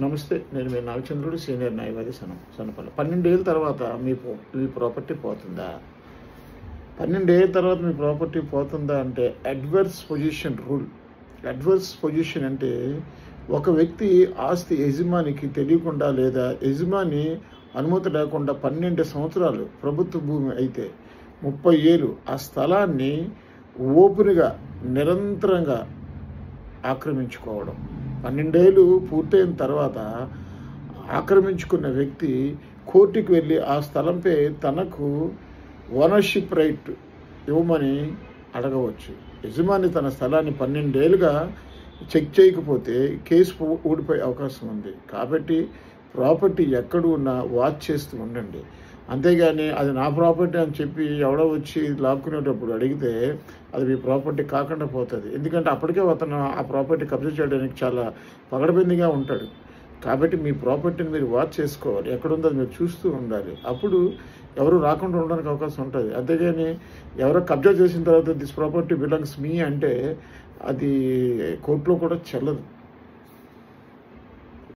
నమస్తే. నేను మీ నాగచంద్రుడు, సీనియర్ న్యాయవాది సన్నపల్లి. 12 ఏళ్ళ తర్వాత మీ ప్రాపర్టీ పోతుందా? 12 ఏళ్ళ తర్వాత మీ ప్రాపర్టీ పోతుందా అంటే adverse position rule. Adverse position అంటే ఒక వ్యక్తి ఆస్తి యజమానికి తెలియకుండా లేదా యజమాని అనుమతి లేకుండా 12 సంవత్సరాలు ప్రభుత్వ భూమి అయితే 30 ఏళ్ళు ఆ స్థలాన్ని ఓపెన్గా నిరంతరంగా ఆక్రమించుకోవడం. 12 ఏళ్ళు పూర్తయిన తర్వాత ఆక్రమించుకున్న వ్యక్తి కోర్టుకు వెళ్ళి ఆ స్థలంపై తనకు ఓనర్షిప్ రైట్ ఇవ్వమని అడగవచ్చు. యజమాని తన స్థలాన్ని 12 ఏళ్ళుగా చెక్ చేయకపోతే కేసు ఊడిపోయే అవకాశం ఉంది. కాబట్టి ప్రాపర్టీ ఎక్కడ ఉన్నా వాచ్ చేస్తూ ఉండండి. అంతేగాని అది నా ప్రాపర్టీ అని చెప్పి ఎవడో వచ్చి లాక్కునేటప్పుడు అడిగితే అది మీ ప్రాపర్టీ కాకుండా పోతుంది. ఎందుకంటే అప్పటికే అతను ఆ ప్రాపర్టీ కబ్జా చేయడానికి చాలా పగడబందిగా ఉంటాడు. కాబట్టి మీ ప్రాపర్టీని మీరు వాచ్ చేసుకోవాలి. ఎక్కడుందో అది మీరు చూస్తూ ఉండాలి. అప్పుడు ఎవరు రాకుండా ఉండడానికి అవకాశం ఉంటుంది. అంతేగాని ఎవరో కబ్జా చేసిన తర్వాత దిస్ ప్రాపర్టీ బిలాంగ్స్ మీ అంటే అది కోర్టులో కూడా చెల్లదు.